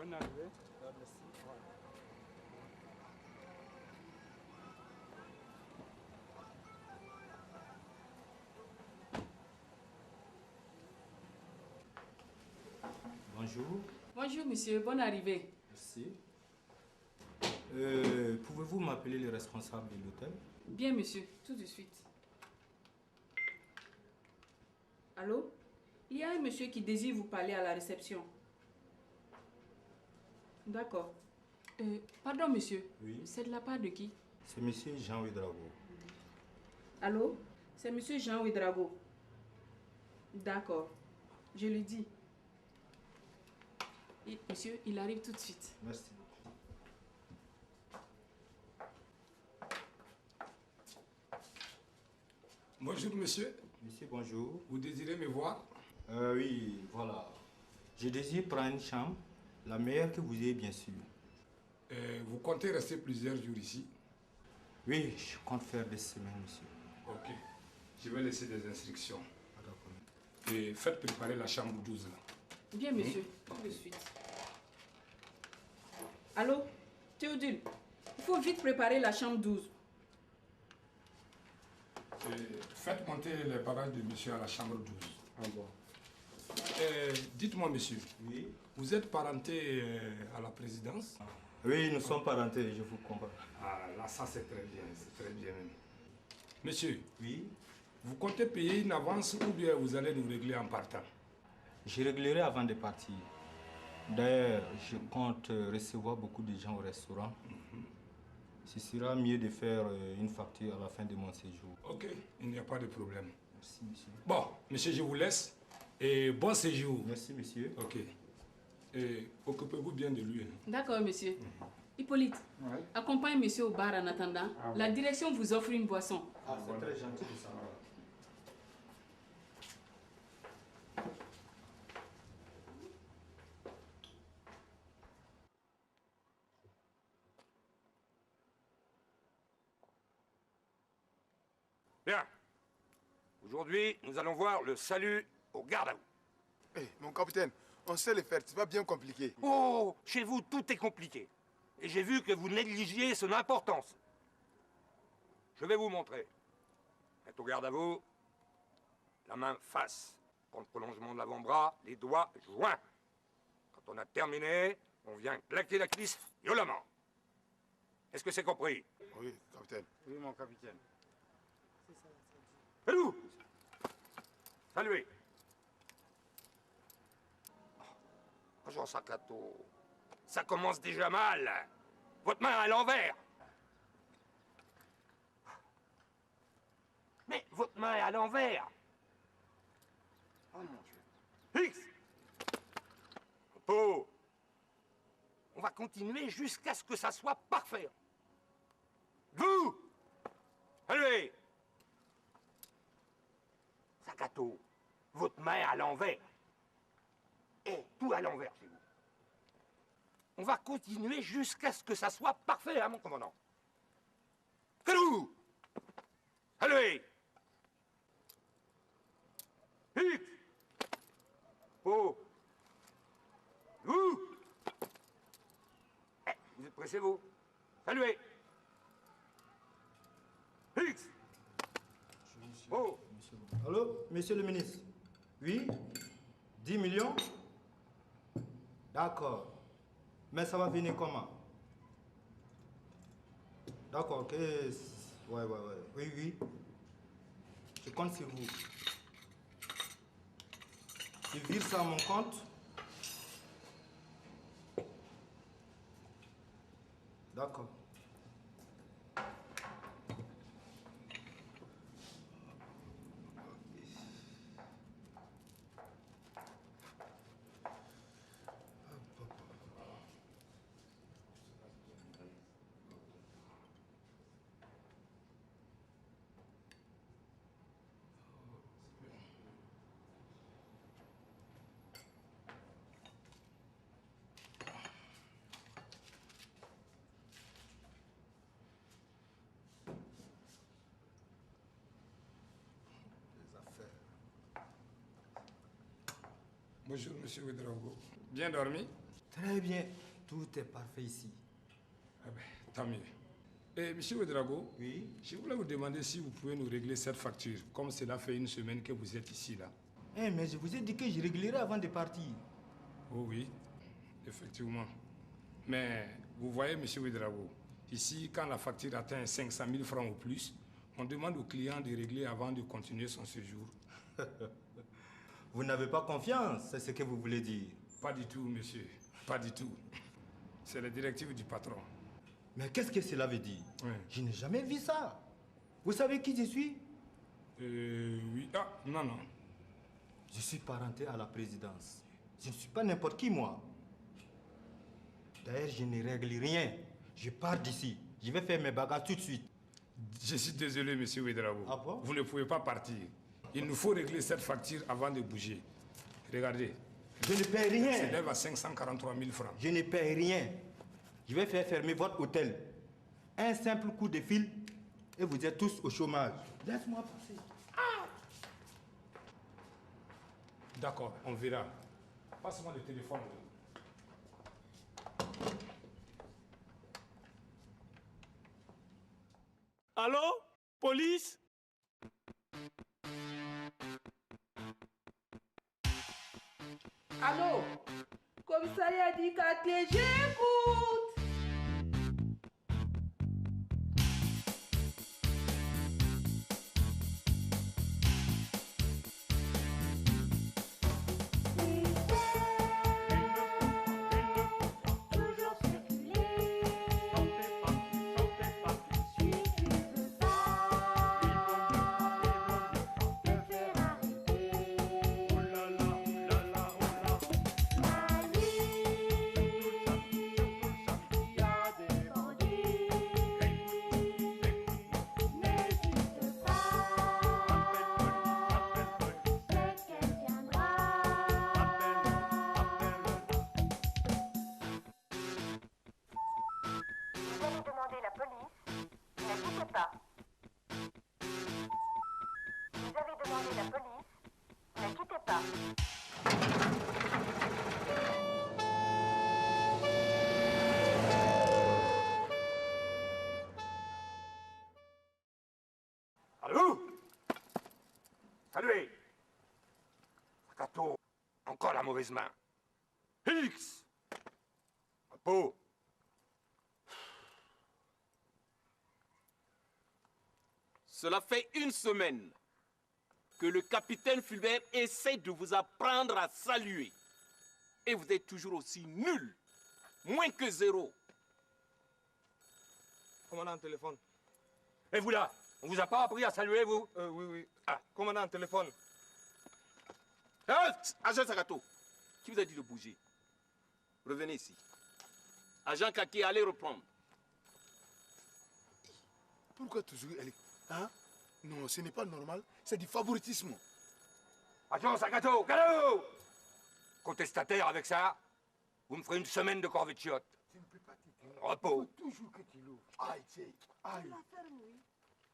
Bonne arrivée. Merci. Ouais. Bonjour. Bonjour monsieur, bonne arrivée. Merci. Pouvez-vous m'appeler le responsable de l'hôtel? Bien monsieur, tout de suite. Allô? Il y a un monsieur qui désire vous parler à la réception. D'accord. Pardon monsieur. Oui. C'est de la part de qui? C'est monsieur Jean Ouedraogo. Allô? C'est monsieur Jean Ouedraogo. D'accord. Je lui dis. Et, monsieur, il arrive tout de suite. Merci. Bonjour monsieur. Monsieur, bonjour. Vous désirez me voir? Oui, voilà. Je désire prendre une chambre, la meilleure que vous ayez bien sûr. Vous comptez rester plusieurs jours ici? Oui, je compte faire des semaines, monsieur. Ok. Je vais laisser des instructions. Ah, d'accord. Et faites préparer la chambre 12 là. Bien monsieur, tout de suite. Allô? Théodule, il faut vite préparer la chambre 12. Faites monter les bagages de monsieur à la chambre 12. Ah bon. Dites-moi monsieur, Oui. vous êtes parenté à la présidence? Oui, nous sommes parentés, je vous comprends. Ah là, ça c'est très bien même. Monsieur, Oui. vous comptez payer une avance ou bien vous allez nous régler en partant? Je réglerai avant de partir. D'ailleurs, je compte recevoir beaucoup de gens au restaurant. Ce sera mieux de faire une facture à la fin de mon séjour. Ok, il n'y a pas de problème. Merci, monsieur. Bon, monsieur, je vous laisse. Et bon séjour. Merci, monsieur. Ok. Et occupez-vous bien de lui. D'accord monsieur. Hippolyte, Ouais. accompagne monsieur au bar en attendant. Ah ouais. La direction vous offre une boisson. Ah, c'est très gentil de ça. Bien. Aujourd'hui, nous allons voir le salut au garde à vous. Eh, mon capitaine, on sait le faire, c'est pas bien compliqué. Oh, chez vous, tout est compliqué. Et j'ai vu que vous négligiez son importance. Je vais vous montrer. Faites au garde à vous. La main face. Pour le prolongement de l'avant-bras, les doigts joints. Quand on a terminé, on vient claquer la cuisse violemment. Est-ce que c'est compris? Oui, capitaine. Oui, mon capitaine. Faites-vous. Saluez. Oh, Jean Sakato, ça commence déjà mal. Votre main à l'envers. Mais votre main est à l'envers. Oh mon Dieu. X. Oh. On va continuer jusqu'à ce que ça soit parfait. Vous. Allez. Sakato, votre main à l'envers. Et tout à l'envers chez vous. On va continuer jusqu'à ce que ça soit parfait, hein, mon commandant. Calou. Allez. X. Oh. Vous. Vous êtes pressés, vous? Saluez. X. Oh. Allô, monsieur le ministre? Oui? 10 millions? D'accord. Mais ça va venir comment? D'accord, ok. Ouais. Oui. Je compte sur vous. Je vire ça à mon compte. D'accord. Bonjour, monsieur Ouedraogo. Bien dormi? Très bien. Tout est parfait ici. Eh ben, tant mieux. Et monsieur Ouedraogo, Oui. je voulais vous demander si vous pouvez nous régler cette facture, comme cela fait une semaine que vous êtes ici, là. Mais je vous ai dit que je réglerai avant de partir. Oh oui, effectivement. Mais vous voyez, monsieur Ouedraogo, ici, quand la facture atteint 500 000 francs ou plus, on demande au client de régler avant de continuer son séjour. Vous n'avez pas confiance, c'est ce que vous voulez dire. Pas du tout, monsieur. Pas du tout. C'est la directive du patron. Mais qu'est-ce que cela veut dire? Oui. Je n'ai jamais vu ça. Vous savez qui je suis? Oui. Ah, non, non. Je suis parenté à la présidence. Je ne suis pas n'importe qui, moi. D'ailleurs, je ne règle rien. Je pars d'ici. Je vais faire mes bagages tout de suite. Je suis désolé, monsieur Ouedraogo. Ah bon? Vous ne pouvez pas partir. Il nous faut régler cette facture avant de bouger. Regardez, Je ne paie ça rien. s'élève à 543 000 francs. Je ne paie rien. Je vais faire fermer votre hôtel. Un simple coup de fil et vous êtes tous au chômage. Laisse-moi passer. D'accord, on verra. Passe-moi le téléphone. Allô? Police? Allô? Commissariat du quartier, j'écoute. Toujours circuler. Si tu veux pas te faire arrêter. La nuit, il y a des bandits. N'hésite pas, c'est qu'elle viendra. Vous allez demander la police. Ne quittez pas. Vous avez demandé la police. Ne quittez pas. Allô? Salut! Sakato, encore la mauvaise main. X! Repos. Cela fait une semaine que le capitaine Fulbert essaie de vous apprendre à saluer. Et vous êtes toujours aussi nul. Moins que zéro. Commandant, téléphone. Et vous là? On vous a pas appris à saluer, vous? Oui, oui. Ah. Commandant, téléphone. Agent Sakato, qui vous a dit de bouger? Revenez ici. Agent Kaki, allez reprendre. Pourquoi toujours elle est... Hein? Non, ce n'est pas normal. C'est du favoritisme. Agent Sakato, galop! Contestataire avec ça, vous me ferez une semaine de corvée de chiottes. Tu ne peux pas t'éteindre. Repos. Toujours que tu l'ouvres. Aïe, tiens. Aïe.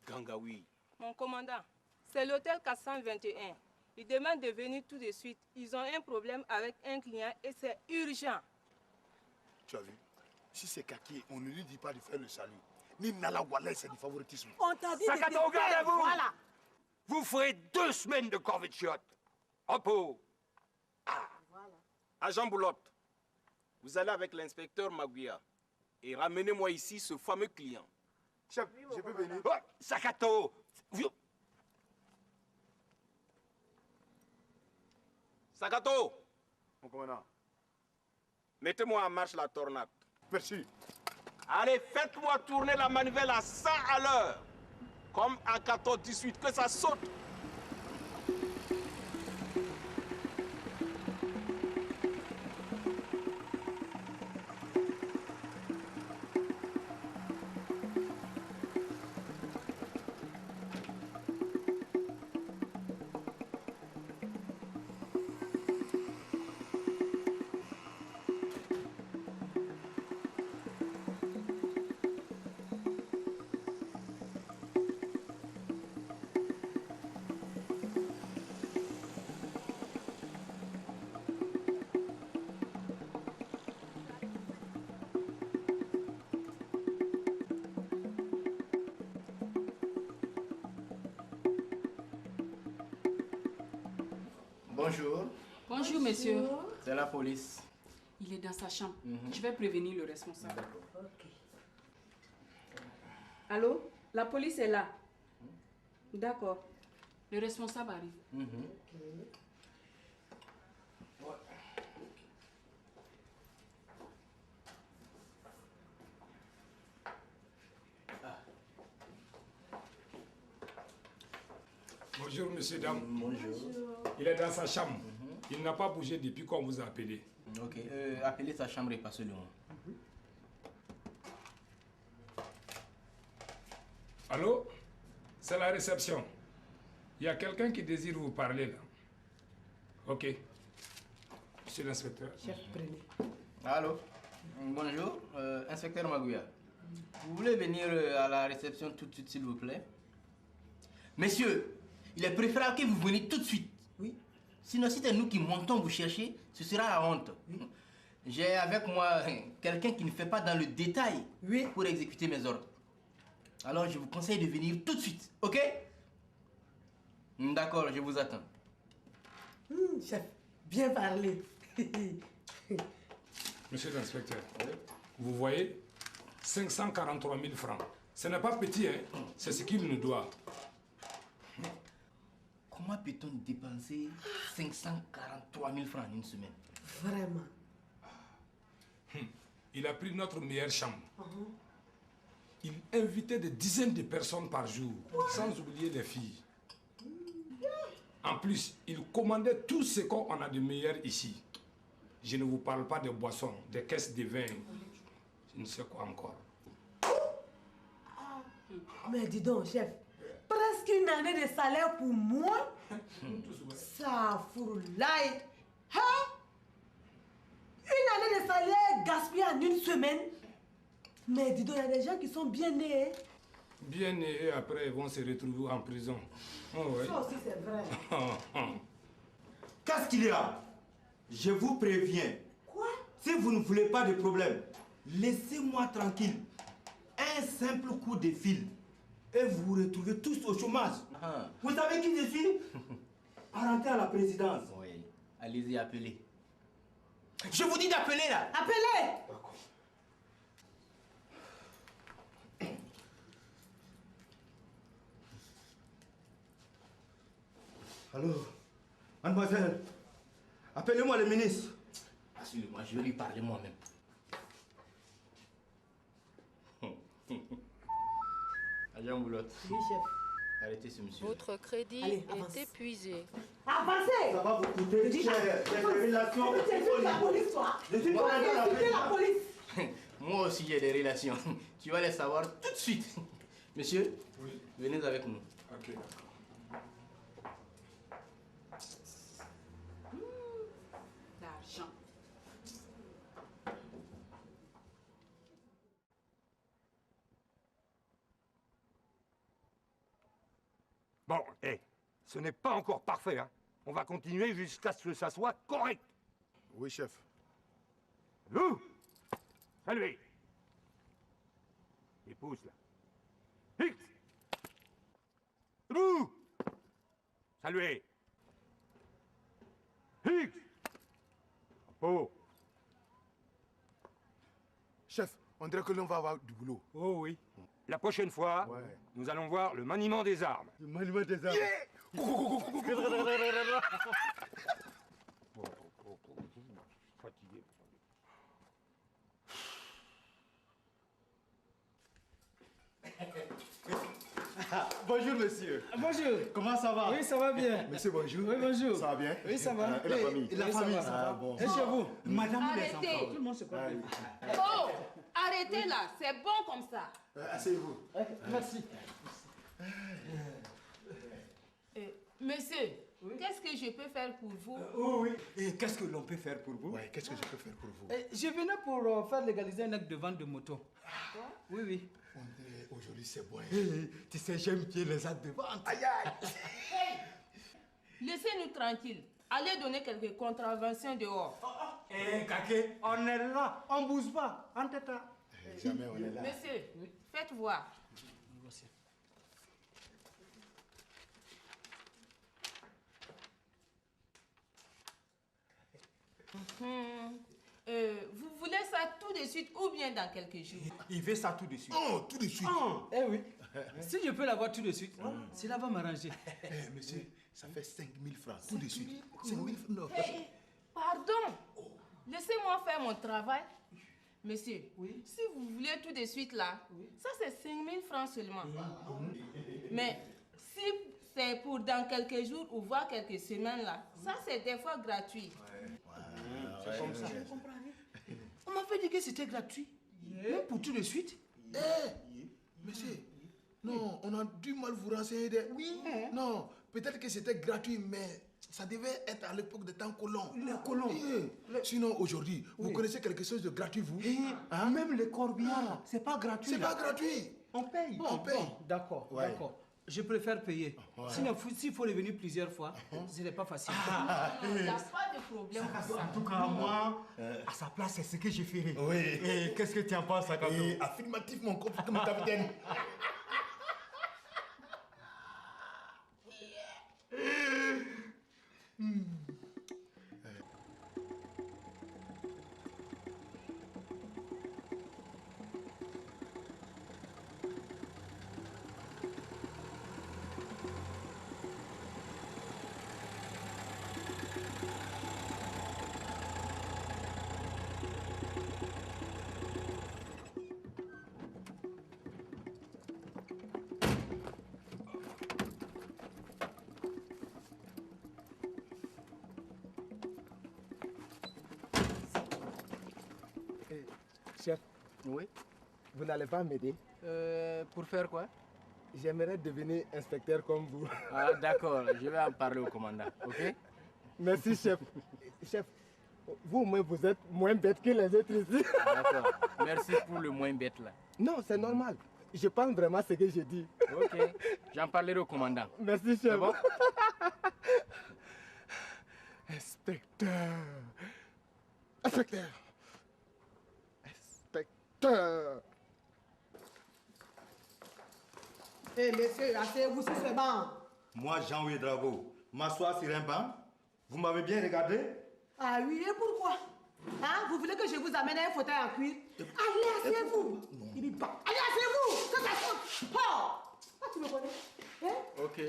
Gangaoui. Mon commandant, c'est l'hôtel 421. Ils demandent de venir tout de suite. Ils ont un problème avec un client et c'est urgent. Tu as vu? Si c'est Kaki, on ne lui dit pas de faire le salut. Ni Nala Wallet, c'est du favoritisme. On t'a dit Sakato, de te taire, regardez-vous. voilà. Vous ferez 2 semaines de corvée de chiottes. Repos. Agent Boulotte, vous allez avec l'inspecteur Maguia et ramenez-moi ici ce fameux client. Chef, je peux venir? Oh, Sakato! Sakato, Mon commandant. mettez-moi en marche la tornade. Merci. Allez, faites-moi tourner la manivelle à 100 à l'heure. Comme à 14-18, que ça saute. Bonjour. Bonjour, monsieur. C'est la police. Il est dans sa chambre. Je vais prévenir le responsable. Allô? La police est là. D'accord. Le responsable arrive. Bonjour, monsieur, dame. Bonjour. Il est dans sa chambre. Il n'a pas bougé depuis qu'on vous a appelé. Ok, appelez sa chambre et passez-le moi. Allô? C'est la réception. Il y a quelqu'un qui désire vous parler là. Ok. Monsieur l'inspecteur. Chef, prenez. Allô? Bonjour, inspecteur Magouya. Vous voulez venir à la réception tout de suite, s'il vous plaît? Messieurs, il est préférable que vous veniez tout de suite. Oui. Sinon, si c'est nous qui montons vous chercher, ce sera la honte. Oui. J'ai avec moi quelqu'un qui ne fait pas dans le détail pour exécuter mes ordres. Alors, je vous conseille de venir tout de suite, ok? D'accord, je vous attends. Chef, bien parlé. Monsieur l'inspecteur, vous voyez, 543 000 francs. Ce n'est pas petit, hein? C'est ce qu'il nous doit. Comment peut-on dépenser 543 000 francs en une semaine? Vraiment. Il a pris notre meilleure chambre. Il invitait des dizaines de personnes par jour, sans oublier les filles. En plus, il commandait tout ce qu'on a de meilleur ici. Je ne vous parle pas des boissons, des caisses de vin, je ne sais quoi encore. Mais dis donc, chef, presque une année de salaire pour moi? Ça fourlaille. Hein? Une année de salaire gaspillée en une semaine? Mais dis donc, il y a des gens qui sont bien nés. Bien nés et après ils vont se retrouver en prison. Oh, ouais. Ça aussi, c'est vrai. Qu'est-ce qu'il y a? Je vous préviens. Quoi? Si vous ne voulez pas de problème, laissez-moi tranquille. Un simple coup de fil et vous vous retrouvez tous au chômage. Vous savez qui je suis? Parenté à la présidence. Oui, allez-y, appelez. Je vous dis d'appeler là. Appelez! Allô, mademoiselle, appelez-moi le ministre. Assure-moi, je vais lui parler moi-même. Agent Boulotte. Oui, chef. Arrêtez ce monsieur. Votre crédit est épuisé. Avancez! Ça va vous coûter cher. J'ai des relations. Tu es la police, toi? Je suis Toi, tu es la police. Moi aussi, j'ai des relations. Tu vas les savoir tout de suite. Monsieur, venez avec nous. Ok. L'argent. Bon, ce n'est pas encore parfait, hein. On va continuer jusqu'à ce que ça soit correct. Oui, chef. Lou! Saluez! Les pouces, là. X! Lou! Saluez! X! Oh! Chef, on dirait que l'on va avoir du boulot. Oh oui. La prochaine fois, nous allons voir le maniement des armes. Le maniement des armes. Fatigué. Bonjour, monsieur. Bonjour. Comment ça va? Oui, ça va bien. Monsieur, bonjour. Oui, bonjour. Ça va bien? Oui, ça va. Et la famille? Et la famille, ça va. Bon. Et chez vous? Madame ou les Arrêtez. enfants? Tout le monde se croit. Oh, arrêtez là, c'est bon comme ça. Asseyez-vous. Merci. Monsieur, qu'est-ce que je peux faire pour vous? Oh oui. Et qu'est-ce que l'on peut faire pour vous? Oui, qu'est-ce que je peux faire pour vous? Je venais pour faire légaliser un acte de vente de moto. Oui, oui. Aujourd'hui, c'est bon. Tu sais, j'aime bien les actes de vente. Aïe, aïe. Laissez-nous tranquilles. Allez donner quelques contraventions dehors. Kake, on est là. On ne bouge pas. En tête. Jamais on est là. Monsieur, faites voir. Vous voulez ça tout de suite ou bien dans quelques jours? Il veut ça tout de suite. Oh, tout de suite. Eh oui. Si je peux l'avoir tout de suite, cela va m'arranger. Eh, monsieur, ça fait 5 000 francs, tout de suite. 5 000 francs. Non. Hey, pardon. Laissez-moi faire mon travail. Monsieur, si vous voulez tout de suite là, ça c'est 5 000 francs seulement. Mais si c'est pour dans quelques jours ou voire quelques semaines là, ça c'est des fois gratuit. C'est comme ça. On m'a fait dire que c'était gratuit. Même pour tout de suite. Monsieur, non, on a du mal vous renseigner. Oui. Non, peut-être que c'était gratuit, mais ça devait être à l'époque des temps colons. Les colons. Sinon, aujourd'hui, vous connaissez quelque chose de gratuit, vous? Même les corbillards, c'est pas gratuit. C'est pas gratuit. On paye. On paye. D'accord, d'accord. Je préfère payer. Sinon, s'il faut revenir plusieurs fois, ce n'est pas facile. Il n'y a pas de problème pour ça. En tout cas, moi, à sa place, c'est ce que je ferai. Oui. Et qu'est-ce que tu en penses, Akato? Affirmatif, mon capitaine. Chef, oui. Vous n'allez pas m'aider? Pour faire quoi? J'aimerais devenir inspecteur comme vous. Ah, d'accord, je vais en parler au commandant, ok? Merci, chef. Chef, vous au moins vous êtes moins bête que les autres ici. D'accord, merci pour le moins bête là. Non, c'est normal. Je pense vraiment ce que je dis. Ok, j'en parlerai au commandant. Merci, chef. Bon? Inspecteur. Inspecteur. Inspecteur. Eh, monsieur, asseyez-vous sur ce banc. Moi, Jean Ouedraogo, m'asseoir sur un banc. Vous m'avez bien regardé? Ah oui, et pourquoi? Hein? Vous voulez que je vous amène un fauteuil en cuir? Allez, asseyez-vous. Allez, asseyez-vous. Ça saute. Oh! Ah, tu me connais? Hein? Ok,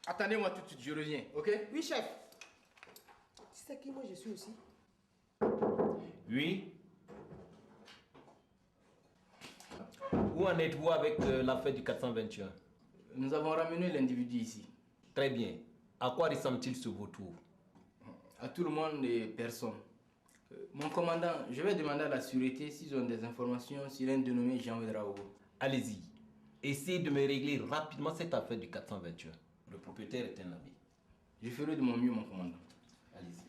attendez-moi tout de suite, je reviens, ok? Oui, chef. Tu sais qui moi je suis aussi? Oui. Où en êtes-vous avec l'affaire du 421? Nous avons ramené l'individu ici. Très bien. À quoi ressemble-t-il ce vautour? À tout le monde et personne. Mon commandant, je vais demander à la sûreté s'ils ont des informations sur un dénommé Jean Ouedraogo. Allez-y. Essayez de me régler rapidement cette affaire du 421. Le propriétaire est un ami. Je ferai de mon mieux, mon commandant. Allez-y.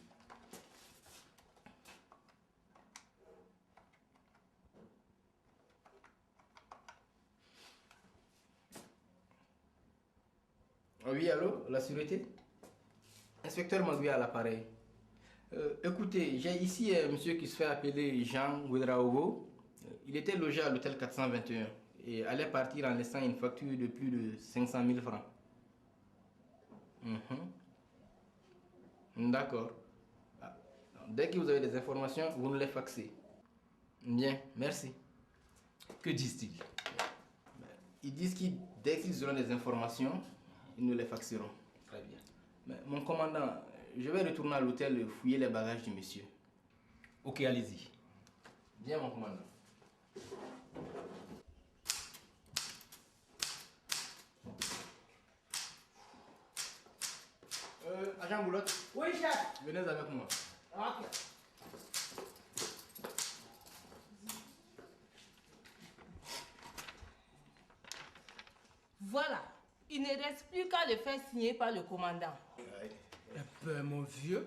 Oui, allô, la sûreté? Inspecteur Magui à l'appareil. Écoutez, j'ai ici un monsieur qui se fait appeler Jean Ouedraogo. Il était logé à l'hôtel 421 et allait partir en laissant une facture de plus de 500 000 francs. D'accord. Dès que vous avez des informations, vous nous les faxez. Bien, merci. Que disent-ils? Ils disent que dès qu'ils auront des informations, ils nous les faxeront. Très bien. Mais mon commandant, je vais retourner à l'hôtel fouiller les bagages du monsieur. Ok, allez-y. Bien, mon commandant. Agent Boulotte. Oui, chef. Venez avec moi. Ok. Voilà. Il ne reste plus qu'à le faire signer par le commandant. Eh ben, mon vieux,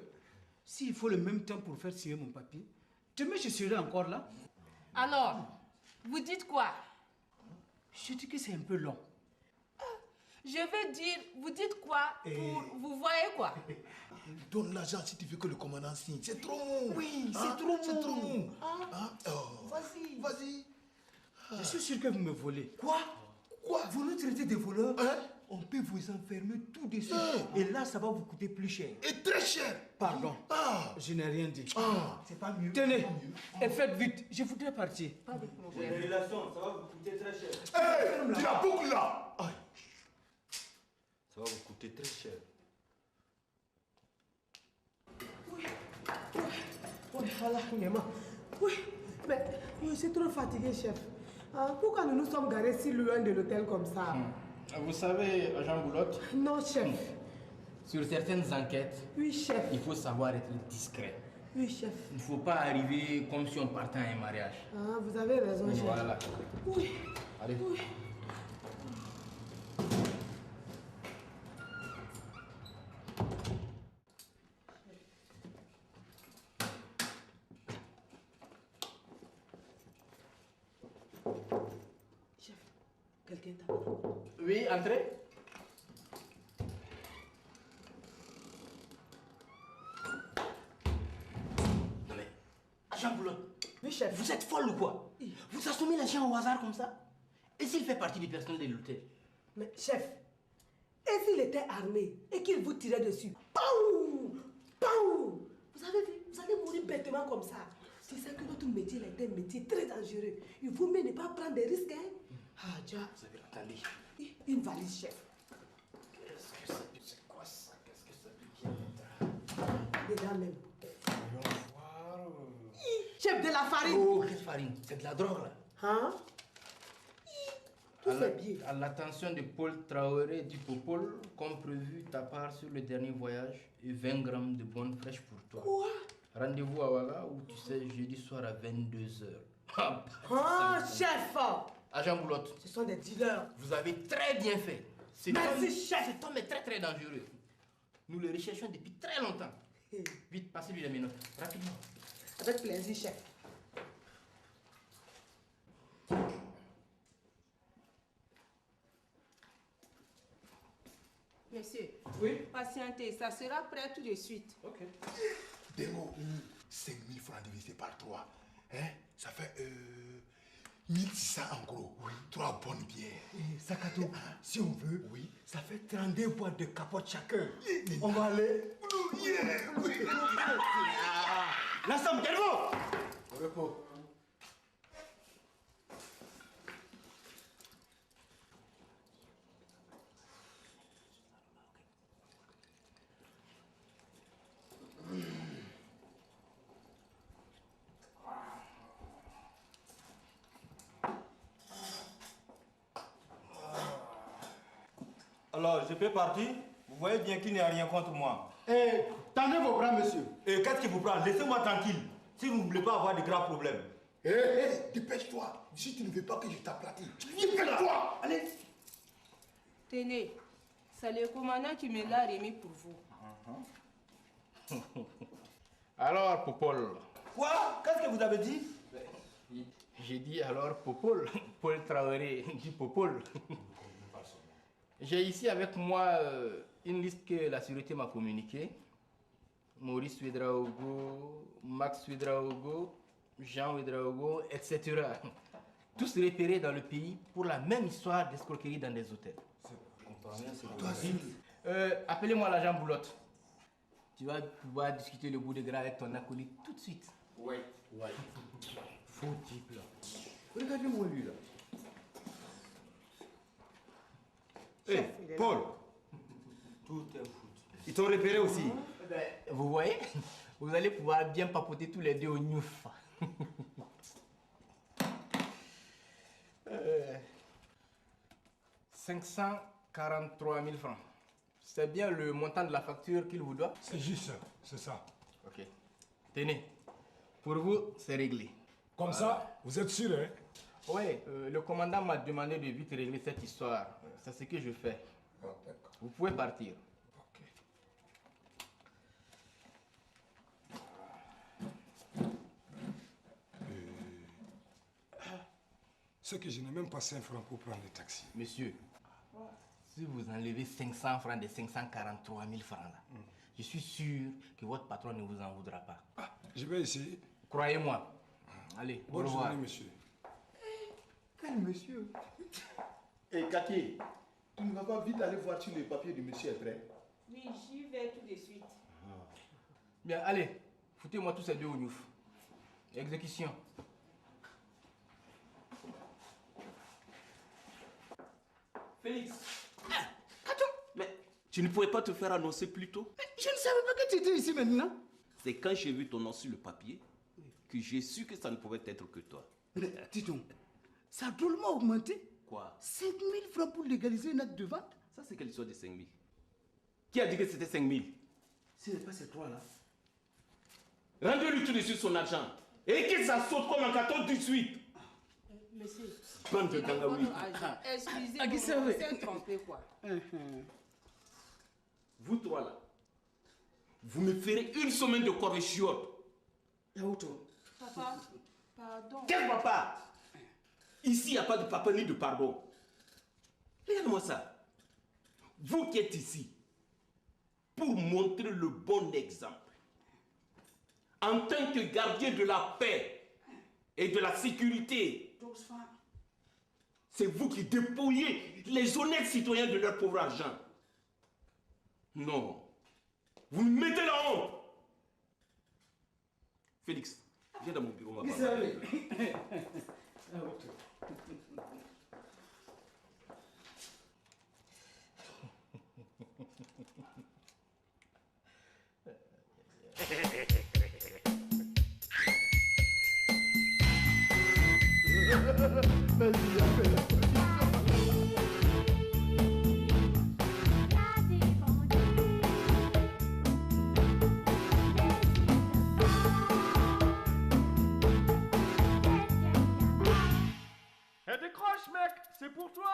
s'il faut le même temps pour faire signer mon papier, demain je serai encore là. Alors, vous dites quoi? Je dis que c'est un peu long. Je veux dire, vous dites quoi pour... Vous voyez quoi? Donne l'argent si tu veux que le commandant signe. C'est trop mou. Oui, c'est trop mou. C'est trop mou. Vas-y. Vas-y. Je suis sûr que vous me volez. Quoi? Vous nous traitez de voleurs? on peut vous enfermer tout de suite. Et là, ça va vous coûter plus cher. Et très cher. Pardon. Je n'ai rien dit. C'est pas mieux. Tenez, et faites vite. Je voudrais partir. Pas de problème. Les relations, ça va vous coûter très cher. Hé, tu la boucle là. Ça va vous coûter très cher. Oui, voilà, Kounyama. Oui, mais je suis trop fatiguée, chef. Pourquoi nous nous sommes garés si loin de l'hôtel comme ça? Vous savez, agent Boulotte? Non, chef. Sur certaines enquêtes, oui, chef. Il faut savoir être discret. Oui, chef. Il ne faut pas arriver comme si on partait à un mariage. Vous avez raison, chef. Voilà. Oui. Allez. Oui. Chef, quelqu'un t'appelle. Oui, entrez. Non mais, agent Boulotte, oui, chef. Vous êtes folle ou quoi? Vous assommez les gens au hasard comme ça? Et s'il fait partie du personnel de l'hôtel? Mais chef, et s'il était armé et qu'il vous tirait dessus? Paou! Paou! Vous avez vu, vous allez mourir bêtement comme ça. Tu sais que notre métier est un métier très dangereux. Il vaut mieux ne pas prendre des risques, hein? Ah, déjà. Vous avez entendu? Une valise, chef. Qu'est-ce que c'est quoi ça? Qu'est-ce que ça peut être? Dedans même. Chef, de la farine. Oh, quelle farine? C'est de la drogue là. Hein? À l'attention de Paul Traoré du Popol, comme prévu ta part sur le dernier voyage et 20 grammes de bonne fraîche pour toi. Quoi? Rendez-vous à Ouaga où tu sais jeudi soir à 22h. Ah, chef! Agent Boulotte. Ce sont des dealers. Vous avez très bien fait. Merci, chef. Cet homme est très très dangereux. Nous le recherchons depuis très longtemps. Vite, passez-lui les menottes. Rapidement. Avec plaisir, chef. Monsieur, oui? Patientez, ça sera prêt tout de suite. Ok. Démo, 5 000 francs divisé par 3. Hein? Ça fait 1600 en gros. Oui. 3 bonnes bières. Sakato, si on veut, oui, ça fait 32 boîtes de capote chacun. On va aller. L'ensemble, calme-vous! Au repos. Alors, je peux partir? Vous voyez bien qu'il n'y a rien contre moi. Tendez vos bras, monsieur. Et qu'est-ce qui vous prend? Laissez-moi tranquille. Si vous ne voulez pas avoir de graves problèmes. Dépêche-toi. Si tu ne veux pas que je t'aplatisse. Dépêche-toi. Allez. Tenez, c'est le commandant qui me l'a remis pour vous. Alors, Popol. Quoi? Qu'est-ce que vous avez dit? J'ai dit alors Popol. Paul Traoré du Popol. J'ai ici avec moi une liste que la sûreté m'a communiquée. Maurice Ouedraogo, Max Ouedraogo, Jean Ouedraogo, etc. Tous repérés dans le pays pour la même histoire d'escroquerie dans des hôtels. Appelez-moi l'agent Boulotte. Tu vas pouvoir discuter le bout de gras avec ton acolyte tout de suite. Ouais. Faux type là. Regardez-moi lui là. Hé, Paul. Tout est foutu. Ils t'ont repéré aussi. Vous voyez, vous allez pouvoir bien papoter tous les deux au Niouf. 543 000 francs. C'est bien le montant de la facture qu'il vous doit? C'est juste, c'est ça. Ok. Tenez, pour vous, c'est réglé. Comme ça, vous êtes sûr, hein? Oui, le commandant m'a demandé de vite régler cette histoire. C'est ce que je fais. Vous pouvez partir. C'est que je n'ai même pas 5 francs pour prendre le taxi. Monsieur, si vous enlevez 500 francs des 543 000 francs là, je suis sûr que votre patron ne vous en voudra pas. Je vais essayer. Croyez-moi. Allez, bonne journée, monsieur. Quel monsieur? Et Cathy, Tu ne vas pas vite aller voir si le papier du monsieur est prêt? Oui, j'y vais tout de suite. Bien, allez, foutez-moi tous ces deux au gnouf. Exécution. Félix. Attends. Mais tu ne pouvais pas te faire annoncer plus tôt? Je ne savais pas que tu étais ici maintenant. C'est quand j'ai vu ton nom sur le papier que j'ai su que ça ne pouvait être que toi. Mais dis donc, ça a drôlement augmenté. Quoi? 5 000 francs pour légaliser un acte de vente. Ça, c'est quelle histoire de 5 000? Qui a dit que c'était 5 000? Ce n'est pas ces trois-là. Rendez-lui tout de suite son argent. Et que ça saute comme un carton tout de suite. Monsieur, Bande de gangaoui. excusez-moi, on s'est trompé quoi. Vous trois là, vous me ferez une semaine de corvée-chiotte. Papa, pardon. Quel papa? Ici, il n'y a pas de papa ni de pardon. Regarde-moi ça. Vous qui êtes ici, pour montrer le bon exemple, en tant que gardien de la paix et de la sécurité, c'est vous qui dépouillez les honnêtes citoyens de leur pauvre argent. Non. Vous me mettez la honte. Félix, viens dans mon bureau, ma parole. Décroche, mec, c'est pour toi.